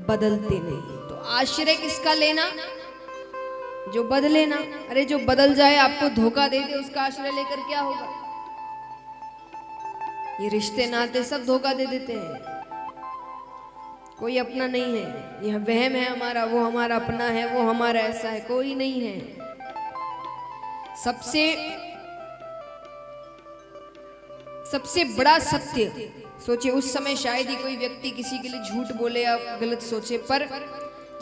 बदलते नहीं। तो आश्रय किसका लेना? जो बदले ना। अरे जो बदल जाए, आपको धोखा दे दे, उसका आश्रय लेकर क्या होगा? ये रिश्ते नाते सब धोखा दे देते हैं। कोई अपना नहीं है। यह वहम है हमारा, वो हमारा अपना है, वो हमारा ऐसा है, कोई नहीं है। सबसे बड़ा सत्य, सोचिए उस समय शायद ही कोई व्यक्ति किसी के लिए झूठ बोले या गलत सोचे, पर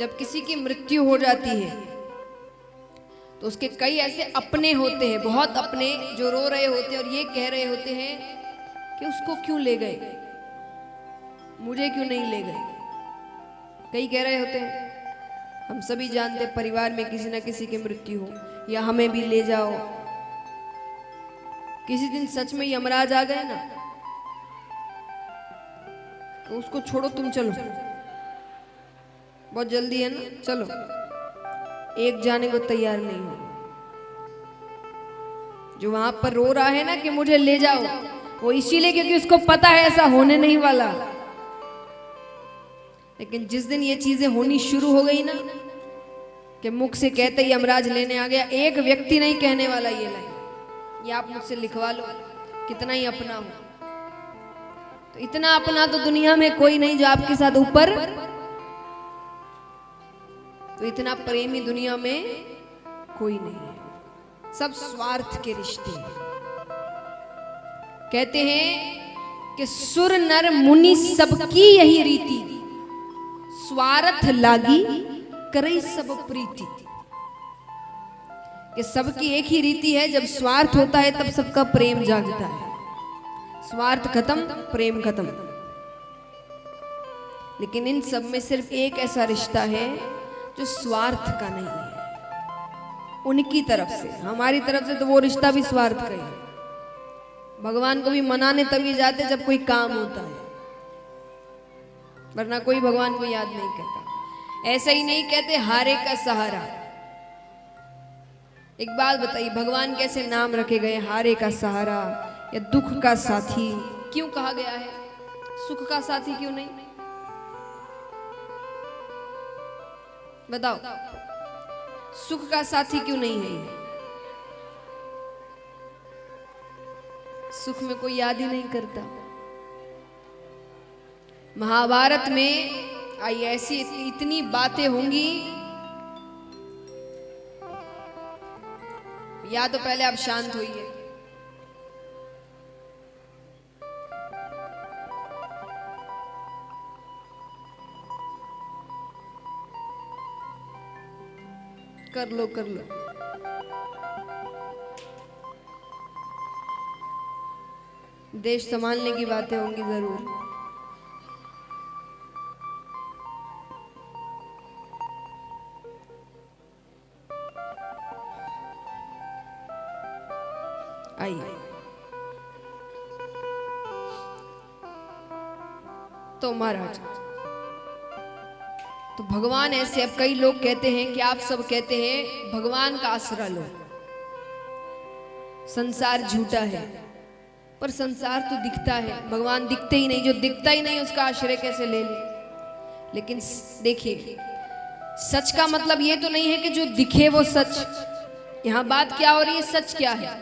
जब किसी की मृत्यु हो जाती है तो उसके कई ऐसे अपने होते हैं, बहुत अपने, जो रो रहे होते हैं और ये कह रहे होते हैं कि उसको क्यों ले गए, मुझे क्यों नहीं ले गए। कई कह रहे होते हैं। हम सभी जानते हैं परिवार में किसी ना किसी की मृत्यु हो, या हमें भी ले जाओ। किसी दिन सच में यमराज आ गए ना, तो उसको छोड़ो, तुम चलो, बहुत जल्दी है ना, चलो। एक जाने को तैयार नहीं हो। जो वहां पर रो रहा है ना कि मुझे ले जाओ, वो इसीलिए क्योंकि उसको पता है ऐसा होने नहीं वाला। लेकिन जिस दिन ये चीजें होनी शुरू हो गई ना, कि मुख से कहते ही यमराज लेने आ गया, एक व्यक्ति नहीं कहने वाला ये लाइन, ये आप मुझसे लिखवा लो, कितना ही अपना हो। तो इतना अपना तो दुनिया में कोई नहीं जो आपके साथ ऊपर, तो इतना प्रेमी दुनिया में कोई नहीं है। सब स्वार्थ के रिश्ते हैं। कहते हैं कि सुर नर मुनि सबकी यही रीति, स्वार्थ लागी करे सब प्रीति। कि सबकी एक ही रीति है, जब स्वार्थ होता है तब सबका प्रेम जागता है। स्वार्थ खत्म, प्रेम खत्म। लेकिन इन सब में सिर्फ एक ऐसा रिश्ता है जो स्वार्थ का नहीं है, उनकी तरफ से। हमारी तरफ से तो वो रिश्ता भी स्वार्थ का है। भगवान को भी मनाने तभी जाते जब कोई काम होता है, वरना कोई भगवान को याद नहीं करता। ऐसा ही नहीं कहते हारे का सहारा। एक बात बताइए, भगवान कैसे नाम रखे गए? हारे का सहारा या दुख का साथी क्यों कहा गया है? सुख का साथी क्यों नहीं? बताओ, सुख का साथी क्यों नहीं है? सुख में कोई याद ही नहीं करता। महाभारत में आई ऐसी इतनी बातें होंगी, या तो पहले आप शांत होइए। कर लो कर लो। देश संभालने की बातें होंगी जरूर। आइए। तो महाराज, तो भगवान ऐसे, अब कई लोग कहते हैं कि आप सब कहते हैं भगवान का आसरा लो, संसार झूठा है। पर संसार तो दिखता है, भगवान दिखते ही नहीं। जो दिखता ही नहीं उसका आश्रय कैसे ले ले? लेकिन देखिए, सच का मतलब ये तो नहीं है कि जो दिखे वो सच। यहां बात क्या हो रही है? सच क्या है,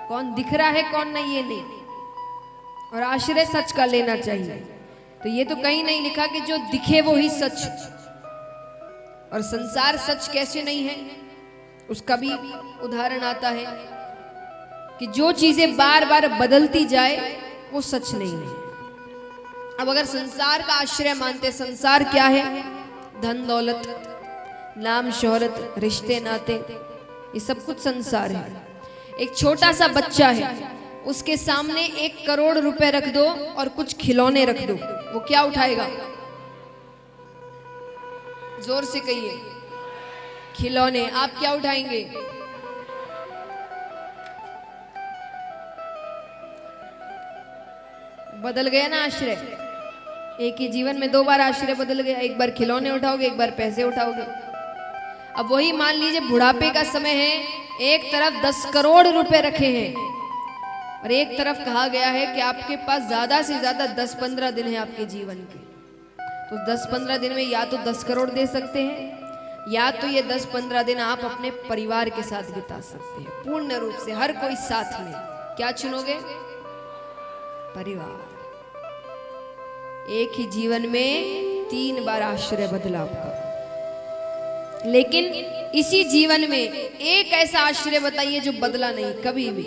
कौन दिख रहा है कौन नहीं, ये नहीं। और आश्रय सच का लेना चाहिए। तो ये तो कहीं नहीं लिखा कि जो दिखे वो ही सच। और संसार सच कैसे नहीं है, उसका भी उदाहरण आता है कि जो चीजें बार बार बदलती जाए वो सच नहीं है। अब अगर संसार का आश्रय मानते, संसार क्या है? धन दौलत, नाम शोहरत, रिश्ते नाते, ये सब कुछ संसार है। एक छोटा सा बच्चा है, उसके सामने 1 करोड़ रुपए रख दो और कुछ खिलौने रख दो, वो क्या उठाएगा? जोर से कहिए। खिलौने। आप क्या उठाएंगे? बदल गया ना आश्रय। एक ही जीवन में 2 बार आश्रय बदल गया। एक बार खिलौने उठाओगे, एक बार पैसे उठाओगे। अब वही मान लीजिए बुढ़ापे का समय है, एक तरफ 10 करोड़ रुपए रखे हैं और एक तरफ कहा गया है कि आपके पास ज्यादा से ज्यादा 10-15 दिन है आपके जीवन के। तो 10-15 दिन में या तो 10 करोड़ दे सकते हैं, या तो ये 10-15 दिन आप अपने परिवार के साथ बिता सकते हैं पूर्ण रूप से, हर कोई साथ में। क्या चुनोगे? परिवार। एक ही जीवन में 3 बार आश्रय बदला आपका, लेकिन इसी जीवन में एक ऐसा आश्रय बताइए जो बदला नहीं कभी भी।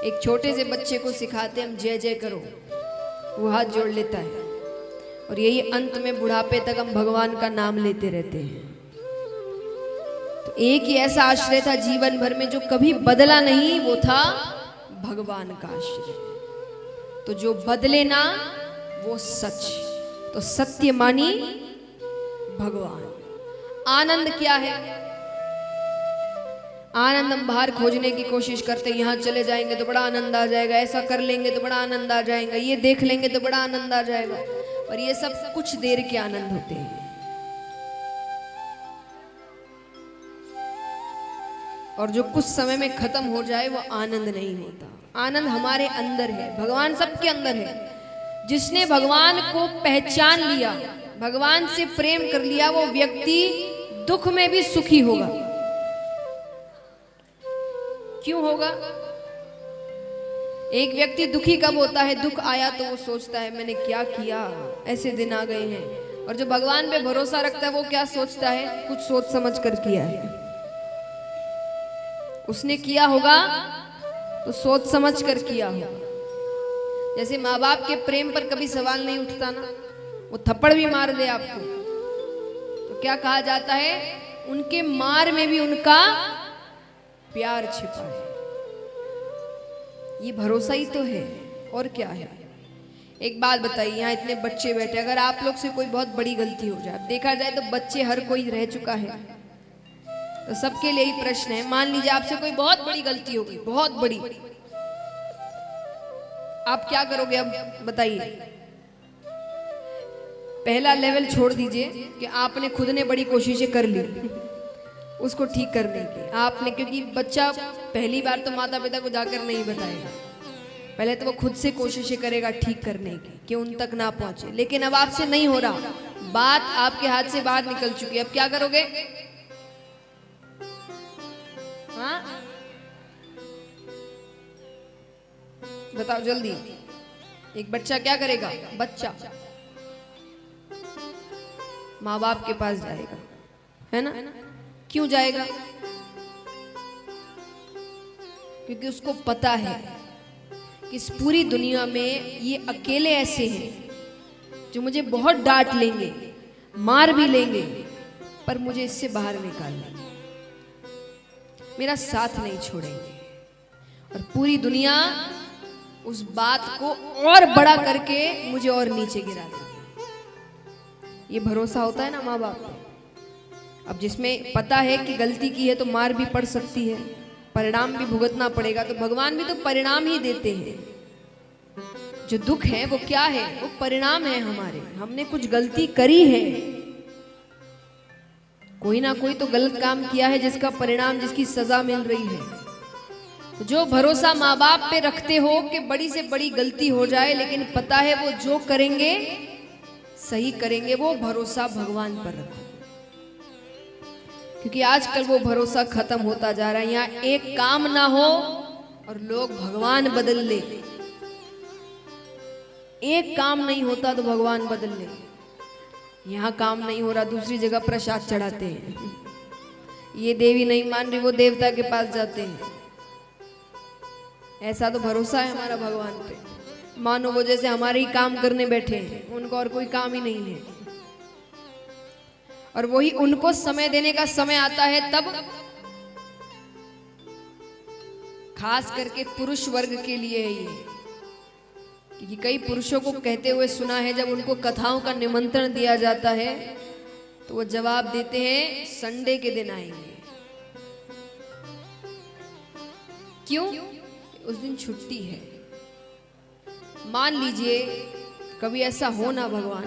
एक छोटे से बच्चे को सिखाते हम जय जय करो, वो हाथ जोड़ लेता है, और यही अंत में बुढ़ापे तक हम भगवान का नाम लेते रहते हैं। तो एक ही ऐसा आश्रय था जीवन भर में जो कभी बदला नहीं, वो था भगवान का आश्रय। तो जो बदले ना वो सच, तो सत्य मानी भगवान। आनंद क्या है? आनंद हम बाहर खोजने की कोशिश करते हैं, यहाँ चले जाएंगे तो बड़ा आनंद आ जाएगा, ऐसा कर लेंगे तो बड़ा आनंद आ जाएगा, ये देख लेंगे तो बड़ा आनंद आ जाएगा, और ये सब कुछ देर के आनंद होते हैं। और जो कुछ समय में खत्म हो जाए वो आनंद नहीं होता। आनंद हमारे अंदर है, भगवान सबके अंदर है। जिसने भगवान को पहचान लिया, भगवान से प्रेम कर लिया, वो व्यक्ति दुख में भी सुखी होगा। क्यों होगा? एक व्यक्ति दुखी कब होता है? दुख आया तो वो सोचता है मैंने क्या किया, ऐसे दिन आ गए हैं। और जो भगवान पे भरोसा रखता है वो क्या सोचता है? कुछ सोच समझ कर किया है, उसने किया होगा तो सोच समझ कर किया होगा। जैसे माँ बाप के प्रेम पर कभी सवाल नहीं उठता ना, वो थप्पड़ भी मार दे आपको तो क्या कहा जाता है? उनके मार में भी उनका प्यार छिपा है। ये भरोसा ही तो है, और क्या है? एक बात बताइए, यहाँ इतने बच्चे बैठे, अगर आप लोग से कोई बहुत बड़ी गलती हो जाए, देखा जाए तो बच्चे हर कोई रह चुका है, तो सबके लिए ही प्रश्न है। मान लीजिए आपसे कोई बहुत बड़ी गलती हो गई, बहुत बड़ी, आप क्या करोगे? अब बताइए। पहला लेवल छोड़ दीजिए कि आपने खुद ने बड़ी कोशिशें कर ली उसको ठीक करने की आपने, क्योंकि बच्चा पहली बार तो माता पिता को जाकर नहीं बताएगा, पहले तो वो खुद से कोशिशें करेगा ठीक करने की कि उन तक ना पहुंचे। लेकिन अब आपसे नहीं हो रहा, बात आपके हाथ से बाहर निकल चुकी है, अब क्या करोगे? हाँ बताओ जल्दी। एक बच्चा क्या करेगा? बच्चा माँ बाप के पास जाएगा, है ना? क्यों जाएगा? क्योंकि उसको पता है कि इस पूरी दुनिया में ये अकेले ऐसे हैं जो मुझे बहुत डांट लेंगे, मार भी लेंगे, पर मुझे इससे बाहर निकाल लेंगे, मेरा साथ नहीं छोड़ेंगे। और पूरी दुनिया उस बात को और बड़ा करके मुझे और नीचे गिरा देगी। ये भरोसा होता है ना माँ बाप को। अब जिसमें पता है कि गलती की है तो मार भी पड़ सकती है, परिणाम भी भुगतना पड़ेगा, तो भगवान भी तो परिणाम ही देते हैं। जो दुख है वो क्या है? वो परिणाम है हमारे, हमने कुछ गलती करी है, कोई ना कोई तो गलत काम किया है जिसका परिणाम, जिसकी सजा मिल रही है। तो जो भरोसा माँ बाप पे रखते हो कि बड़ी से बड़ी गलती हो जाए लेकिन पता है वो जो करेंगे सही करेंगे, वो भरोसा भगवान पर रखो। क्योंकि आजकल वो भरोसा खत्म होता जा रहा है। यहाँ एक काम ना हो और लोग भगवान बदल ले, एक काम नहीं होता तो भगवान बदल ले। यहाँ काम नहीं हो रहा, दूसरी जगह प्रसाद चढ़ाते हैं, ये देवी नहीं मान रही, वो देवता के पास जाते हैं। ऐसा तो भरोसा है हमारा भगवान पे, मानो वो जैसे हमारे ही काम करने बैठे हैं, उनको और कोई काम ही नहीं है। और वही उनको समय देने का समय आता है तब, खास करके पुरुष वर्ग के लिए है ये, क्योंकि कई पुरुषों को कहते हुए सुना है जब उनको कथाओं का निमंत्रण दिया जाता है तो वो जवाब देते हैं संडे के दिन आएंगे। क्यों? उस दिन छुट्टी है। मान लीजिए कभी ऐसा हो ना भगवान,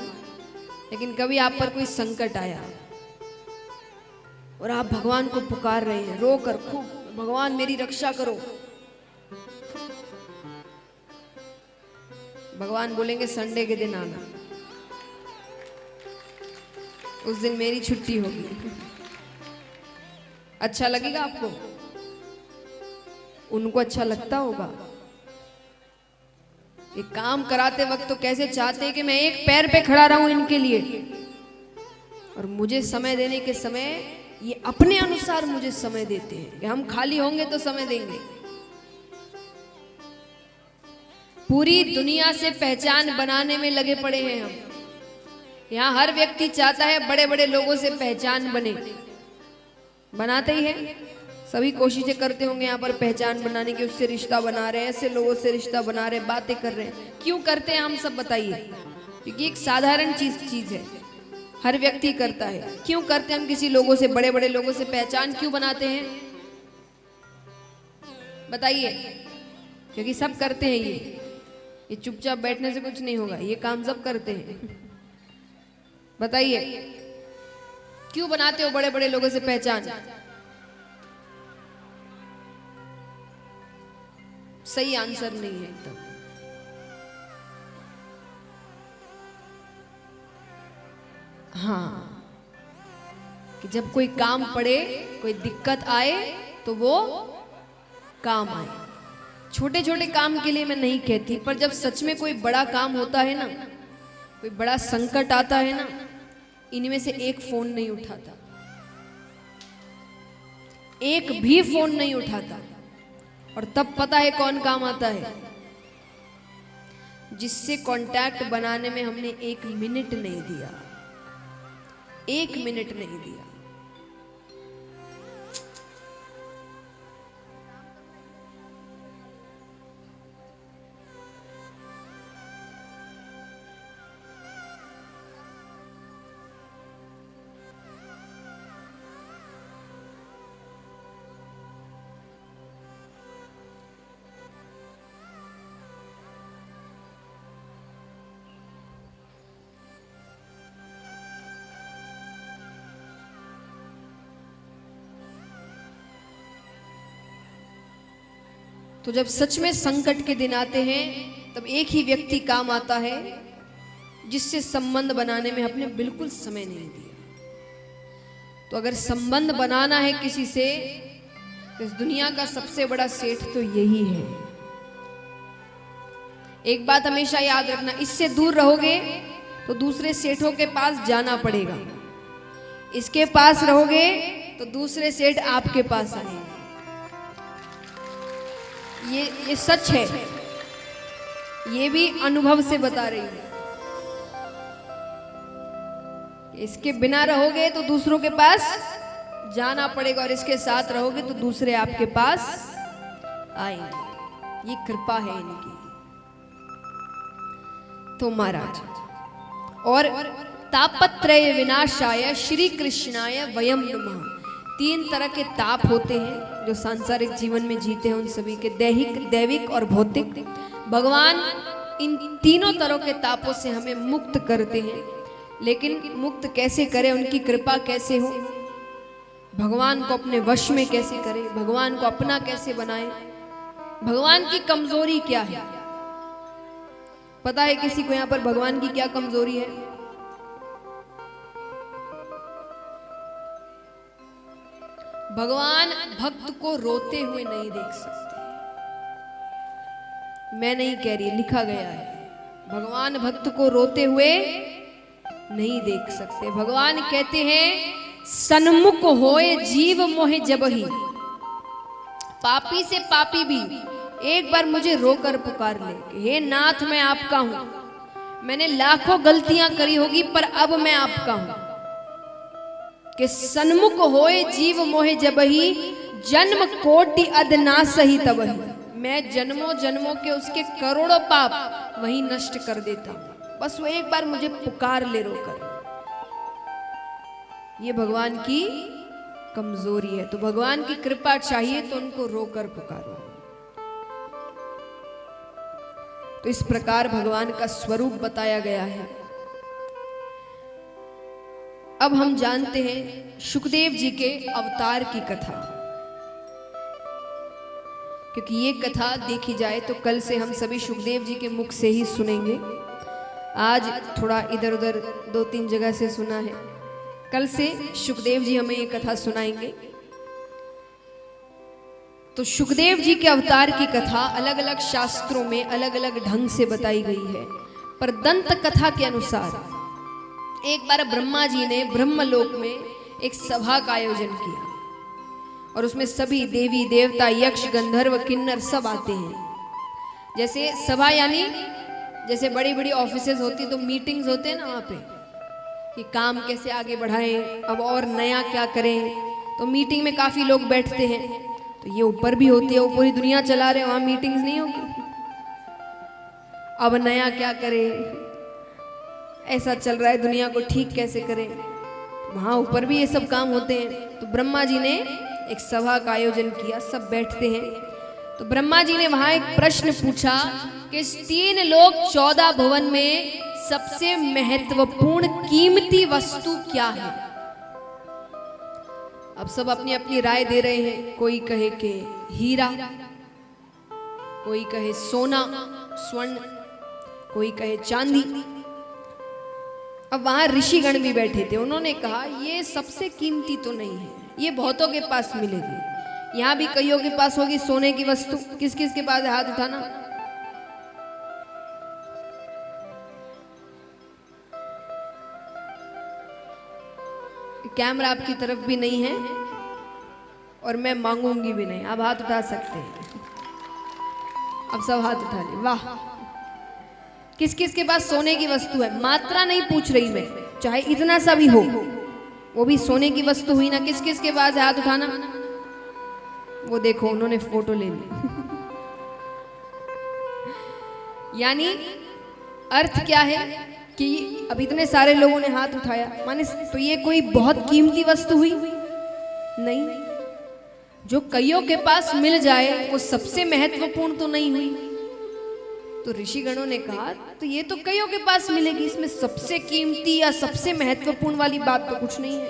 लेकिन कभी आप पर कोई संकट आया और आप भगवान को पुकार रहे हैं रो कर खूब, भगवान मेरी रक्षा करो। भगवान बोलेंगे संडे के दिन आना, उस दिन मेरी छुट्टी होगी। अच्छा लगेगा आपको? उनको अच्छा लगता होगा। ये काम कराते वक्त तो कैसे चाहते हैं कि मैं एक पैर पे खड़ा रहूं इनके लिए, और मुझे समय देने के समय ये अपने अनुसार मुझे समय देते हैं कि हम खाली होंगे तो समय देंगे। पूरी दुनिया से पहचान बनाने में लगे पड़े हैं हम। यहाँ हर व्यक्ति चाहता है बड़े बड़े लोगों से पहचान बने, बनाते ही है। सभी कोशिशें करते होंगे यहाँ पर पहचान बनाने की, उससे रिश्ता बना रहे हैं, ऐसे लोगों से रिश्ता बना रहे हैं, बातें कर रहे हैं। क्यों करते हैं हम सब बताइए? क्योंकि एक साधारण चीज है, हर व्यक्ति करता है। क्यों करते हैं हम किसी लोगों से, बड़े बड़े लोगों से पहचान क्यों बनाते हैं बताइए? क्योंकि सब करते हैं ये चुपचाप बैठने से कुछ नहीं होगा, ये काम सब करते हैं। बताइए क्यों बनाते हो बड़े बड़े लोगों से पहचान? सही आंसर नहीं है एकदम। हाँ, कि जब कोई काम पड़े, कोई दिक्कत आए तो वो काम आए। छोटे छोटे काम के लिए मैं नहीं कहती, पर जब सच में कोई बड़ा काम होता है ना, कोई बड़ा संकट आता है ना, इनमें से एक फोन नहीं उठाता, एक भी फोन नहीं उठाता। और तब पता है कौन काम आता है? जिससे कांटेक्ट बनाने में हमने 1 मिनट नहीं दिया, 1 मिनट नहीं दिया। तो जब सच में संकट के दिन आते हैं, तब एक ही व्यक्ति काम आता है जिससे संबंध बनाने में हमने बिल्कुल समय नहीं दिया। तो अगर संबंध बनाना है किसी से, तो इस दुनिया का सबसे बड़ा सेठ तो यही है। एक बात हमेशा याद रखना, इससे दूर रहोगे तो दूसरे सेठों के पास जाना पड़ेगा, इसके पास रहोगे तो दूसरे सेठ आपके पास आएंगे। ये सच है, ये भी अनुभव से बता रही हूं। इसके बिना रहोगे तो दूसरों के पास जाना पड़ेगा, और इसके साथ रहोगे तो दूसरे आपके पास आएंगे। ये कृपा है इनकी। तो महाराज, और तापत्रय विनाशाय श्री कृष्णाय वयम नमः। 3 तरह के ताप होते हैं जो सांसारिक जीवन में जीते हैं, उन सभी के दैविक और भौतिक। भगवान इन तीनों तरह के तापों से हमें मुक्त करते हैं। लेकिन मुक्त कैसे करें, उनकी कृपा कैसे हो, भगवान को अपने वश में कैसे करें, भगवान को अपना कैसे बनाएं, भगवान की कमजोरी क्या है? पता है किसी को यहाँ पर भगवान की क्या कमजोरी है? भगवान भक्त को रोते हुए नहीं देख सकते। मैं नहीं कह रही, लिखा गया है। भगवान भक्त को रोते हुए नहीं देख सकते। भगवान कहते हैं, सन्मुख होए जीव मोहे जबहि। पापी से पापी भी एक बार मुझे रोकर पुकार ले, हे नाथ मैं आपका हूं। मैंने लाखों गलतियां करी होगी, पर अब मैं आपका हूं। कि सन्मुख होए जीव मोहे जबहि, जन्म कोटि अदना सही तबहि। मैं जन्मों जन्मों के उसके करोड़ों पाप वही नष्ट कर देता हूं, बस वो एक बार मुझे पुकार ले रोकर। ये भगवान की कमजोरी है। तो भगवान की कृपा चाहिए तो उनको रोकर पुकारो। तो इस प्रकार भगवान का स्वरूप बताया गया है। अब हम जानते हैं सुखदेव जी के अवतार की कथा। क्योंकि ये कथा देखी जाए तो कल से हम सभी सुखदेव जी के मुख से ही सुनेंगे। आज थोड़ा इधर उधर 2-3 जगह से सुना है, कल से सुखदेव जी हमें ये कथा सुनाएंगे। तो सुखदेव जी के अवतार की कथा अलग अलग शास्त्रों में अलग अलग ढंग से बताई गई है, पर दंत कथा के अनुसार एक बार ब्रह्मा जी ने ब्रह्मलोक में एक सभा का आयोजन किया और उसमें सभी देवी देवता यक्ष गंधर्व किन्नर सब आते हैं। जैसे सभा यानी जैसे बड़ी बड़ी ऑफिसेज होती तो मीटिंग्स होते हैं ना वहाँ पे, कि काम कैसे आगे बढ़ाएं, अब और नया क्या करें, तो मीटिंग में काफी लोग बैठते हैं। तो ये ऊपर भी होती है, वो पूरी दुनिया चला रहे, वहाँ मीटिंग्स नहीं होगी, अब नया क्या करें, ऐसा चल रहा है दुनिया को ठीक कैसे करें, वहाँ ऊपर भी ये सब काम होते हैं। तो ब्रह्मा जी ने एक सभा का आयोजन किया, सब बैठते हैं। तो ब्रह्मा जी ने वहां एक प्रश्न पूछा कि 3 लोक 14 भुवन में सबसे महत्वपूर्ण कीमती वस्तु क्या है। अब सब अपनी अपनी राय दे रहे हैं, कोई कहे कि हीरा, कोई कहे सोना स्वर्ण, कोई कहे चांदी। अब वहां ऋषिगण भी बैठे थे, उन्होंने कहा ये सबसे कीमती तो नहीं है, ये बहुतों के पास मिलेगी, यहां भी कईयों के पास होगी सोने की वस्तु। किस किस के पास है, हाथ उठाना। कैमरा आपकी तरफ भी नहीं है और मैं मांगूंगी भी नहीं, आप हाथ उठा सकते हैं। अब सब हाथ उठा ले, वाह। किस किस के पास सोने की वस्तु है, मात्रा नहीं पूछ रही मैं, चाहे इतना सा भी हो, वो भी सोने की वस्तु हुई ना। किस किस के पास है, हाथ उठाना। वो देखो उन्होंने फोटो ले ली। यानी अर्थ क्या है कि अब इतने सारे लोगों ने हाथ उठाया, माने तो ये कोई बहुत कीमती वस्तु हुई नहीं। जो कईयों के पास मिल जाए वो सबसे महत्वपूर्ण तो नहीं हुई। तो ऋषिगणों ने कहा तो ये तो कईयों के पास मिलेगी, इसमें सबसे कीमती या सबसे महत्वपूर्ण वाली बात तो कुछ नहीं है।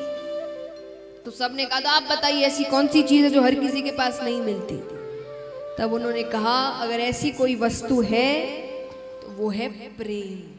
तो सबने कहा तो आप बताइए ऐसी कौन सी चीज है जो हर किसी के पास नहीं मिलती। तब उन्होंने कहा अगर ऐसी कोई वस्तु है तो वो है प्रेम।